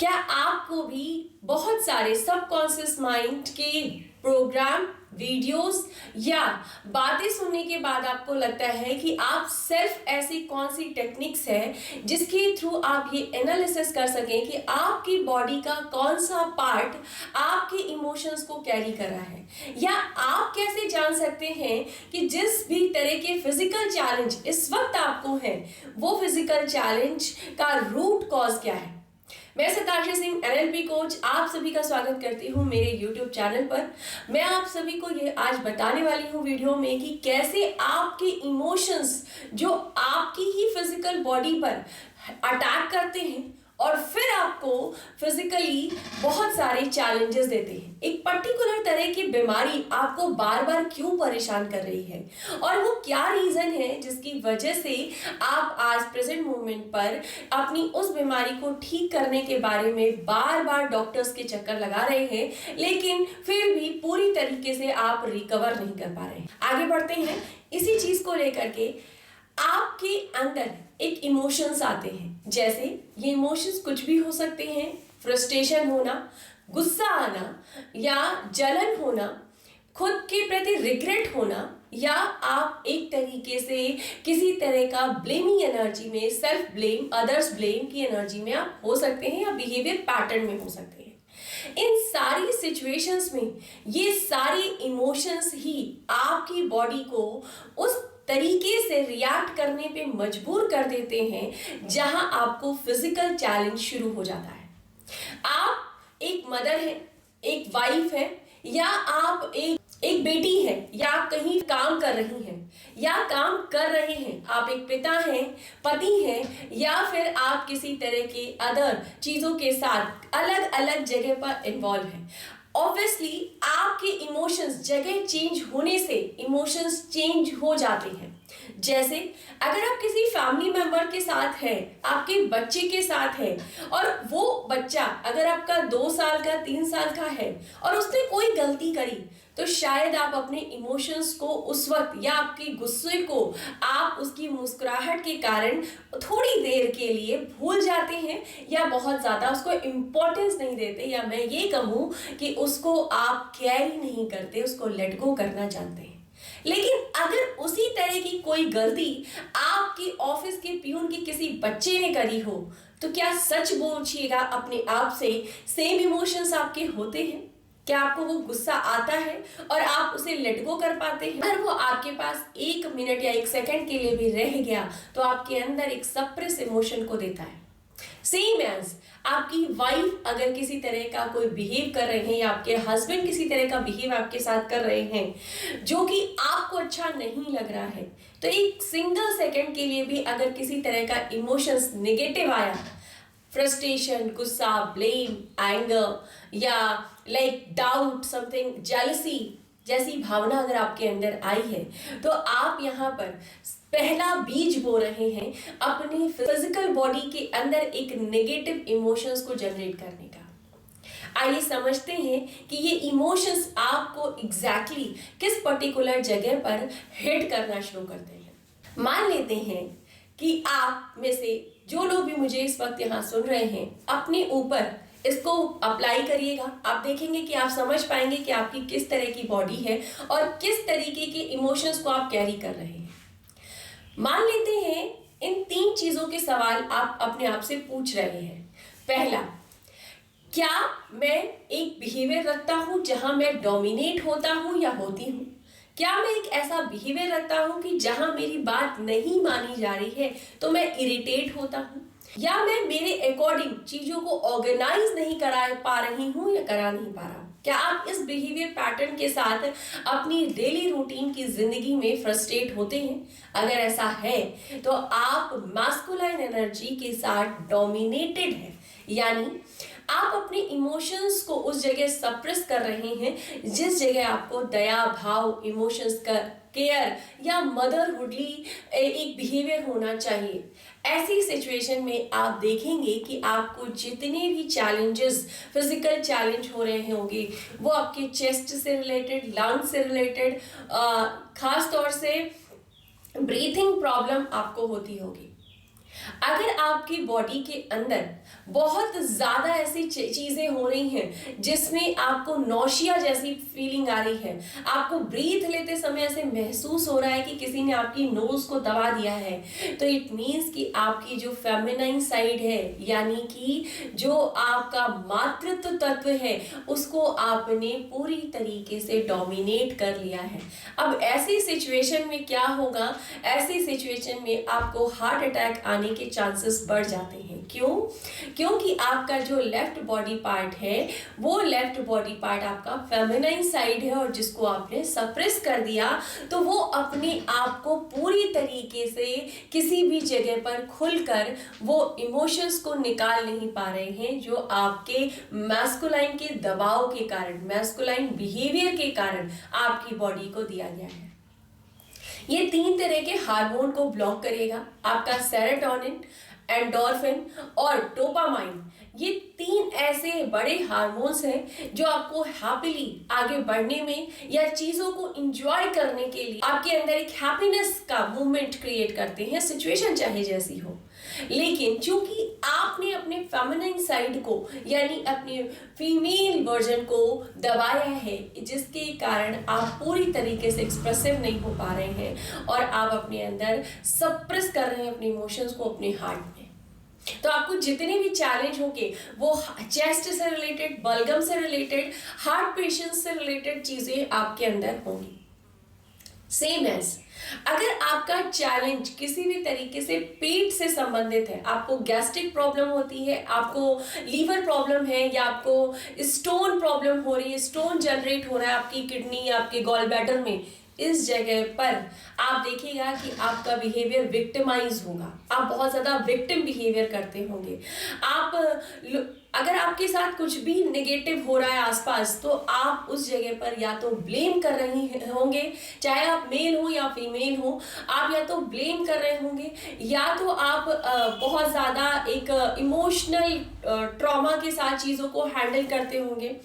क्या आपको भी बहुत सारे सबकॉन्शियस माइंड के प्रोग्राम, वीडियोस या बातें सुनने के बाद आपको लगता है कि आप सेल्फ ऐसी कौन सी टेक्निक्स है जिसके थ्रू आप ये एनालिसिस कर सकें कि आपकी बॉडी का कौन सा पार्ट आपके इमोशंस को कैरी कर रहा है, या आप कैसे जान सकते हैं कि जिस भी तरह के फिजिकल चैलेंज इस वक्त आपको है वो फिजिकल चैलेंज का रूट कॉज क्या है। मैं सताशा सिंह एनएलपी कोच आप सभी का स्वागत करती हूँ मेरे यूट्यूब चैनल पर। मैं आप सभी को ये आज बताने वाली हूँ वीडियो में कि कैसे आपके इमोशंस जो आपकी ही फिजिकल बॉडी पर अटैक करते हैं और फिर आपको फिजिकली बहुत सारे चैलेंजेस देते हैं। एक पर्टिकुलर तरह की बीमारी आपको बार बार क्यों परेशान कर रही है और वो क्या रीजन है जिसकी वजह से आप आज प्रेजेंट मोमेंट पर अपनी उस बीमारी को ठीक करने के बारे में बार बार डॉक्टर्स के चक्कर लगा रहे हैं, लेकिन फिर भी पूरी तरीके से आप रिकवर नहीं कर पा रहे हैं। आगे बढ़ते हैं इसी चीज को लेकर के। आपके अंदर एक इमोशंस आते हैं, जैसे ये इमोशंस कुछ भी हो सकते हैं, फ्रस्ट्रेशन होना, गुस्सा आना या जलन होना, खुद के प्रति रिग्रेट होना, या आप एक तरीके से किसी तरह का ब्लेमिंग एनर्जी में, सेल्फ ब्लेम, अदर्स ब्लेम की एनर्जी में आप हो सकते हैं या बिहेवियर पैटर्न में हो सकते हैं। इन सारी सिचुएशंस में ये सारी इमोशंस ही आपकी बॉडी को उस तरीके से रिएक्ट करने पे मजबूर कर देते हैं जहां आपको फिजिकल चैलेंज शुरू हो जाता है। आप एक मदर है, एक वाइफ है, या आप एक बेटी है, या आप कहीं काम कर रही हैं या काम कर रहे हैं, आप एक पिता हैं, पति हैं, या फिर आप किसी तरह के अदर चीजों के साथ अलग अलग जगह पर इन्वॉल्व हैं। ऑब्वियसली आपके इमोशंस जगह चेंज होने से इमोशंस चेंज हो जाते हैं। जैसे अगर आप किसी फैमिली मेंबर के साथ हैं, आपके बच्चे के साथ है, और वो बच्चा अगर आपका 2 साल का, 3 साल का है और उसने कोई गलती करी, तो शायद आप अपने इमोशंस को उस वक्त या आपके गुस्से को आप उसकी मुस्कुराहट के कारण थोड़ी देर के लिए भूल जाते हैं या बहुत ज्यादा उसको इम्पोर्टेंस नहीं देते, या मैं ये कहूँ कि उसको आप कैरी नहीं करते, उसको लेट गो करना जानते हैं। लेकिन अगर उसी तरह की कोई गलती आपकी ऑफिस के पियून के किसी बच्चे ने करी हो, तो क्या सच बोलिएगा अपने आप से सेम इमोशंस आपके होते हैं? क्या आपको वो गुस्सा आता है और आप उसे लेट गो कर पाते हैं? अगर वो आपके पास 1 मिनट या 1 सेकंड के लिए भी रह गया तो आपके अंदर एक सप्रेस इमोशन को देता है। सेम एज आपकी वाइफ अगर किसी तरह का कोई बिहेव कर रहे हैं, या आपके हस्बैंड किसी तरह का बिहेव आपके साथ कर रहे हैं जो कि आपको अच्छा नहीं लग रहा है, तो एक सिंगल सेकंड के लिए भी अगर किसी तरह का इमोशंस नेगेटिव आया, फ्रस्ट्रेशन, गुस्सा, ब्लेम, एंगर या लाइक डाउट, समथिंग, जेलसी जैसी भावना अगर आपके अंदर आई है, तो आप यहाँ पर पहला बीज बो रहे हैं अपनी फिजिकल बॉडी के अंदर एक नेगेटिव इमोशंस को जनरेट करने का। आइए समझते हैं कि ये इमोशंस आपको एग्जैक्टली किस पर्टिकुलर जगह पर हिट करना शुरू करते हैं। मान लेते हैं कि आप में से जो लोग भी मुझे इस वक्त यहाँ सुन रहे हैं, अपने ऊपर इसको अप्लाई करिएगा। आप देखेंगे कि आप समझ पाएंगे कि आपकी किस तरह की बॉडी है और किस तरीके के इमोशंस को आप कैरी कर रहे हैं। मान लेते हैं इन 3 चीजों के सवाल आप अपने आप से पूछ रहे हैं। पहला, क्या मैं एक बिहेवियर रखता हूं जहां मैं डोमिनेट होता हूं या होती हूं? क्या मैं एक ऐसा बिहेवियर रखता हूं कि जहां मेरी बात नहीं मानी जा रही है तो मैं इरिटेट होता हूं? या मैं मेरे अकॉर्डिंग चीजों को ऑर्गेनाइज नहीं करा पा रही हूं या करा नहीं पा रहा हूं? क्या आप इस बिहेवियर पैटर्न के साथ अपनी डेली रूटीन की जिंदगी में फ्रस्ट्रेट होते हैं? अगर ऐसा है तो आप मास्कुलाइन एनर्जी के साथ डोमिनेटेड है, यानी आप अपने इमोशंस को उस जगह सप्रेस कर रहे हैं जिस जगह आपको दया भाव, इमोशंस का केयर या मदरहुडली एक बिहेवियर होना चाहिए। ऐसी सिचुएशन में आप देखेंगे कि आपको जितने भी चैलेंजेस, फिजिकल चैलेंज हो रहे होंगे, वो आपके चेस्ट से रिलेटेड, लंग से रिलेटेड, खास तौर से ब्रीथिंग प्रॉब्लम आपको होती होगी। अगर आपकी बॉडी के अंदर बहुत ज्यादा ऐसी चीजें हो रही हैं जिसमें आपको नौशिया जैसी फीलिंग आ रही है, आपको ब्रीथ लेते समय ऐसे महसूस हो रहा है कि किसी ने आपकी नोज को दबा दिया है, तो इट मीन्स कि आपकी जो फेमिनाइन साइड है यानी कि जो आपका मातृत्व तत्व है उसको आपने पूरी तरीके से डोमिनेट कर लिया है। अब ऐसी सिचुएशन में क्या होगा, ऐसी सिचुएशन में आपको हार्ट अटैक आने के चांसेस बढ़ जाते हैं। क्यों? क्योंकि आपका जो लेफ्ट बॉडी पार्ट है वो लेफ्ट बॉडी पार्ट आपका फेमिनाइन साइड है और जिसको आपने सप्रेस कर दिया तो वो अपने आप को पूरी तरीके से किसी भी जगह पर खुलकर वो इमोशंस को निकाल नहीं पा रहे हैं जो आपके मैस्कुलाइन के दबाव के कारण, मैस्कुलाइन बिहेवियर के कारण आपकी बॉडी को दिया गया है। ये 3 तरह के हार्मोन को ब्लॉक करेगा, आपका सेरोटोनिन, एंडोर्फिन और डोपामाइन। ये 3 ऐसे बड़े हार्मोन्स हैं जो आपको हैप्पीली आगे बढ़ने में या चीजों को एंजॉय करने के लिए आपके अंदर एक हैप्पीनेस का मूवमेंट क्रिएट करते हैं, सिचुएशन चाहे जैसी हो। लेकिन चूंकि आपने अपने फेमिनिन साइड को यानी अपने फीमेल वर्जन को दबाया है, जिसके कारण आप पूरी तरीके से एक्सप्रेसिव नहीं हो पा रहे हैं और आप अपने अंदर सप्रेस कर रहे हैं अपने इमोशंस को अपने हार्ट में, तो आपको जितने भी चैलेंज होंगे वो चेस्ट से रिलेटेड, बलगम से रिलेटेड, हार्ट पेशेंट्स से रिलेटेड चीजें आपके अंदर होंगी। सेम एज अगर आपका चैलेंज किसी भी तरीके से पेट से संबंधित है, आपको गैस्ट्रिक प्रॉब्लम होती है, आपको लीवर प्रॉब्लम है या आपको स्टोन प्रॉब्लम हो रही है, स्टोन जनरेट हो रहा है आपकी किडनी या आपके गॉल ब्लैडर में, इस जगह पर आप देखिएगा कि आपका बिहेवियर विक्टिमाइज होगा, आप बहुत ज्यादा विक्टिम बिहेवियर करते होंगे। आप अगर आपके साथ कुछ भी नेगेटिव हो रहा है आसपास तो आप उस जगह पर या तो ब्लेम कर रहे होंगे, चाहे आप मेल हो या फीमेल हो, आप या तो ब्लेम कर रहे होंगे या तो आप बहुत ज़्यादा एक इमोशनल ट्रॉमा के साथ चीज़ों को हैंडल करते होंगे।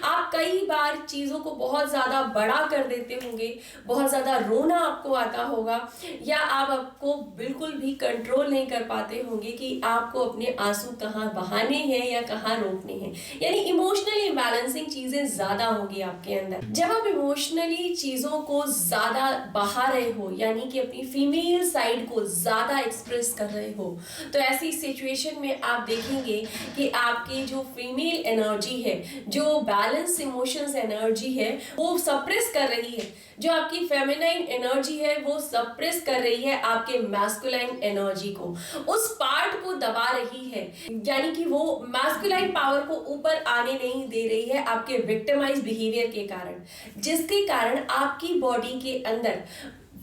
आप कई बार चीज़ों को बहुत ज़्यादा बड़ा कर देते होंगे, बहुत ज़्यादा रोना आपको आता होगा या आप आपको बिल्कुल भी कंट्रोल नहीं कर पाते होंगे कि आपको अपने आंसू कहाँ बहाने हैं या कहाँ रोकने हैं, यानी इमोशनली इम्बैलेंसिंग चीजें ज्यादा होंगी आपके अंदर। जब आप इमोशनली चीजों को ज्यादा बहा रहे हो यानी कि अपनी फीमेल साइड को ज्यादा एक्सप्रेस कर रहे हो, तो ऐसी सिचुएशन में आप देखेंगे कि आपकी जो फीमेल एनर्जी है, जो बैलेंस इमोशंस एनर्जी है, वो सप्रेस कर रही है, जो आपकी फेमिनाइन एनर्जी है वो सप्रेस कर रही है आपके मैस्कुलाइन एनर्जी को, उस पार्ट को दबा रही है, यानी कि वो मैस्कुलाइन पावर को ऊपर आने नहीं दे रही है आपके विक्टिमाइज बिहेवियर के कारण, जिसके कारण आपकी बॉडी के अंदर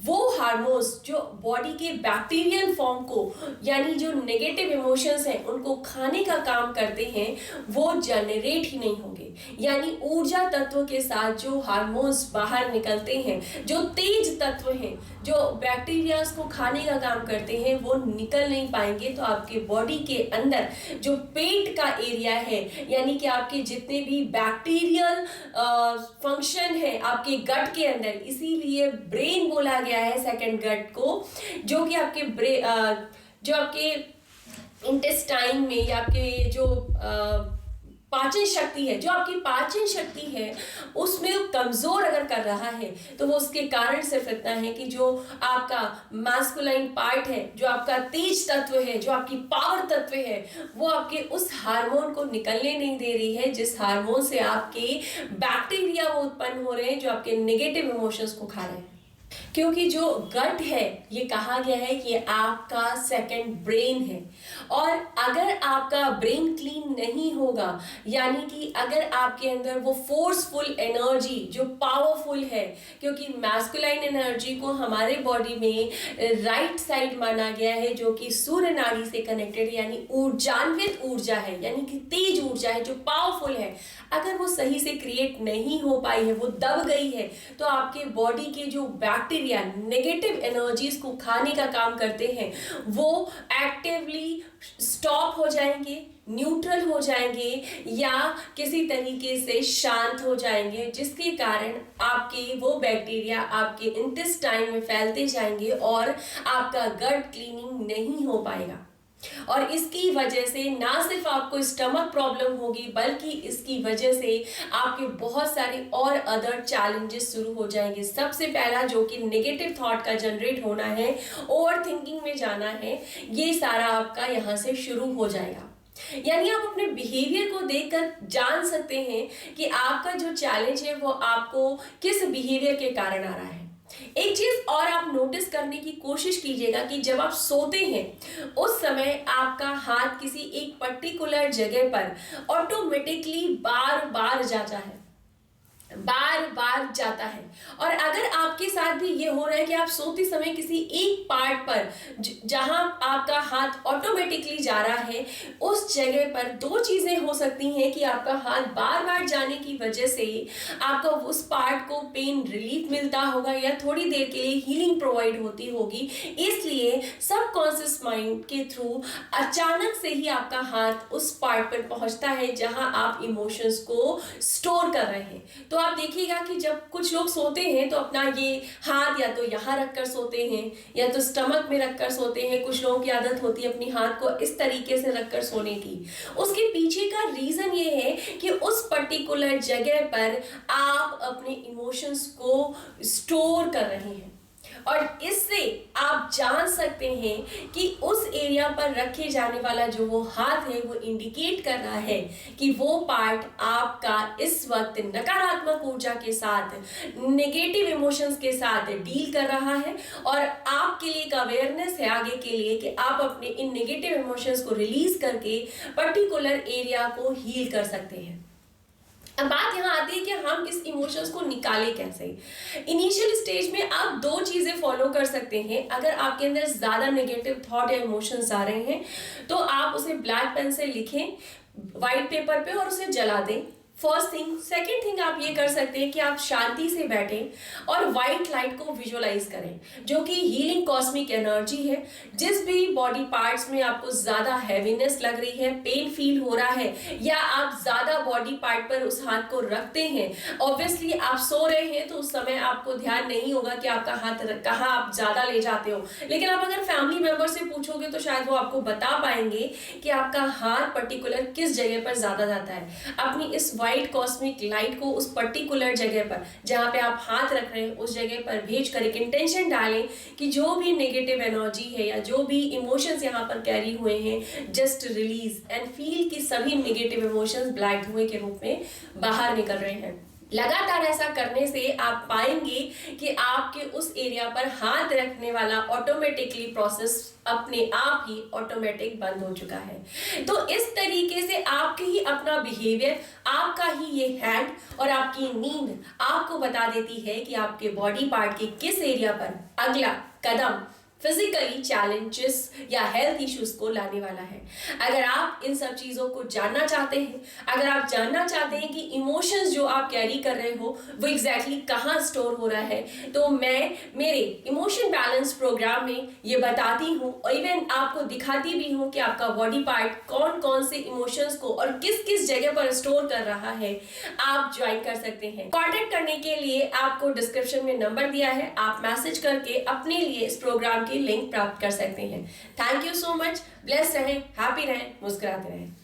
वो हार्मोन्स जो बॉडी के बैक्टीरियल फॉर्म को यानी जो नेगेटिव इमोशंस हैं उनको खाने का काम करते हैं वो जनरेट ही नहीं होंगे। यानी ऊर्जा तत्व के साथ जो हार्मोन्स बाहर निकलते हैं, जो तेज तत्व हैं, जो बैक्टीरिया को खाने का काम करते हैं, वो निकल नहीं पाएंगे। तो आपके बॉडी के अंदर जो पेट का एरिया है यानी कि आपके जितने भी बैक्टीरियल फंक्शन है आपके गट के अंदर, इसीलिए ब्रेन बोला गया है सेकंड गट को, जो कि आपके जो आपके इंटेस्टाइन में या आपके जो पाचन शक्ति है, जो आपकी पाचन शक्ति है उसमें कमजोर अगर कर रहा है तो वो उसके कारण सिर्फ इतना है कि जो आपका मैस्कुलाइन पार्ट है, जो आपका तेज तत्व है, जो आपकी पावर तत्व है, वो आपके उस हार्मोन को निकलने नहीं दे रही है, जिस हार्मोन से आपके बैक्टीरिया वो उत्पन्न हो रहे हैं जो आपके नेगेटिव इमोशंस को खा रहे हैं। क्योंकि जो गट है ये कहा गया है कि आपका सेकंड ब्रेन है, और अगर आपका ब्रेन क्लीन नहीं होगा यानी कि अगर आपके अंदर वो फोर्सफुल एनर्जी जो पावरफुल है, क्योंकि मैस्कुलाइन एनर्जी को हमारे बॉडी में राइट साइड माना गया है जो कि सूर्य नाड़ी से कनेक्टेड यानी ऊर्जान्वित ऊर्जा है, यानी कि तेज ऊर्जा है जो पावरफुल है, अगर वो सही से क्रिएट नहीं हो पाई है, वो दब गई है, तो आपके बॉडी के जो बैक्टीरिया नेगेटिव एनर्जीज को खाने का काम करते हैं वो एक्टिवली स्टॉप हो जाएंगे, न्यूट्रल हो जाएंगे या किसी तरीके से शांत हो जाएंगे, जिसके कारण आपके वो बैक्टीरिया आपके इंटेस्टाइन में फैलते जाएंगे और आपका गट क्लीनिंग नहीं हो पाएगा। और इसकी वजह से ना सिर्फ आपको स्टमक प्रॉब्लम होगी, बल्कि इसकी वजह से आपके बहुत सारे और अदर चैलेंजेस शुरू हो जाएंगे। सबसे पहला जो कि नेगेटिव थॉट का जनरेट होना है, ओवर थिंकिंग में जाना है, ये सारा आपका यहाँ से शुरू हो जाएगा। यानी आप अपने बिहेवियर को देखकर जान सकते हैं कि आपका जो चैलेंज है वो आपको किस बिहेवियर के कारण आ रहा है। एक चीज और आप नोटिस करने की कोशिश कीजिएगा कि जब आप सोते हैं उस समय आपका हाथ किसी एक पर्टिकुलर जगह पर ऑटोमेटिकली बार बार जाता है, बार बार जाता है। और अगर आपके साथ भी ये हो रहा है कि आप सोते समय किसी एक पार्ट पर जहां आपका हाथ ऑटोमेटिकली जा रहा है, उस जगह पर दो चीजें हो सकती हैं कि आपका हाथ बार बार जाने की वजह से आपको उस पार्ट को पेन रिलीफ मिलता होगा या थोड़ी देर के लिए हीलिंग प्रोवाइड होती होगी। इसलिए सबकॉन्शियस माइंड के थ्रू अचानक से ही आपका हाथ उस पार्ट पर पहुंचता है जहां आप इमोशंस को स्टोर कर रहे हैं। तो आप देखिएगा कि जब कुछ लोग सोते हैं तो अपना ये हाथ या तो यहाँ रखकर सोते हैं या तो स्टमक में रखकर सोते हैं। कुछ लोगों की आदत होती है अपनी हाथ को इस तरीके से रखकर सोने की। उसके पीछे का रीजन ये है कि उस पर्टिकुलर जगह पर आप अपने इमोशंस को स्टोर कर रहे हैं, और इससे आप जान सकते हैं कि उस एरिया पर रखे जाने वाला जो वो हाथ है वो इंडिकेट कर रहा है कि वो पार्ट आपका इस वक्त नकारात्मक ऊर्जा के साथ, नेगेटिव इमोशंस के साथ डील कर रहा है। और आपके लिए एक अवेयरनेस है आगे के लिए कि आप अपने इन नेगेटिव इमोशंस को रिलीज करके पर्टिकुलर एरिया को हील कर सकते हैं। अब बात यहाँ आती है कि हम इस इमोशंस को निकालें कैसे। इनिशियल स्टेज में आप दो चीजें फॉलो कर सकते हैं। अगर आपके अंदर ज्यादा नेगेटिव थॉट या इमोशंस आ रहे हैं तो आप उसे ब्लैक पेन से लिखें व्हाइट पेपर पे और उसे जला दें, फर्स्ट थिंग। सेकेंड थिंग आप ये कर सकते हैं कि आप शांति से बैठें और व्हाइट लाइट को विजुअलाइज करें, जो कि हीलिंग कॉस्मिक एनर्जी है। जिस भी बॉडी पार्ट्स में आपको ज्यादा हैवीनेस लग रही है, पेन फील हो रहा है, या आप ज्यादा बॉडी पार्ट पर उस हाथ को रखते हैं, ऑब्वियसली आप सो रहे हैं तो उस समय आपको ध्यान नहीं होगा कि आपका हाथ कहाँ आप ज्यादा ले जाते हो। लेकिन आप अगर फैमिली मेंबर से पूछोगे तो शायद वो आपको बता पाएंगे कि आपका हाथ पर्टिकुलर किस जगह पर ज्यादा जाता है। अपनी इस व्हाइट कॉस्मिक लाइट को उस पर्टिकुलर जगह पर जहां पे आप हाथ रख रहे हैं उस जगह पर भेज कर एक इंटेंशन डालें कि जो भी नेगेटिव एनर्जी है या जो भी इमोशंस यहाँ पर कैरी हुए हैं, जस्ट रिलीज एंड फील कि सभी नेगेटिव इमोशंस ब्लैक धुएं के रूप में बाहर निकल रहे हैं। लगातार ऐसा करने से आप पाएंगे कि आपके उस एरिया पर हाथ रखने वाला ऑटोमेटिकली प्रोसेस अपने आप ही ऑटोमेटिक बंद हो चुका है। तो इस तरीके से आपके ही अपना बिहेवियर, आपका ही ये हैंड और आपकी नींद आपको बता देती है कि आपके बॉडी पार्ट के किस एरिया पर अगला कदम फिजिकली चैलेंजेस या हेल्थ इश्यूज को लाने वाला है। अगर आप इन सब चीजों को जानना चाहते हैं, अगर आप जानना चाहते हैं कि इमोशंस जो आप कैरी कर रहे हो वो एग्जैक्टली कहाँ स्टोर हो रहा है, तो मैं मेरे इमोशन बैलेंस प्रोग्राम में ये बताती हूँ और इवन आपको दिखाती भी हूँ कि आपका बॉडी पार्ट कौन कौन से इमोशंस को और किस किस जगह पर स्टोर कर रहा है। आप ज्वाइन कर सकते हैं। कॉन्टेक्ट करने के लिए आपको डिस्क्रिप्शन में नंबर दिया है, आप मैसेज करके अपने लिए इस प्रोग्राम की लिंक प्राप्त कर सकते हैं। Thank you so much. Blessed रहें, हैप्पी रहें, मुस्कुराते रहें।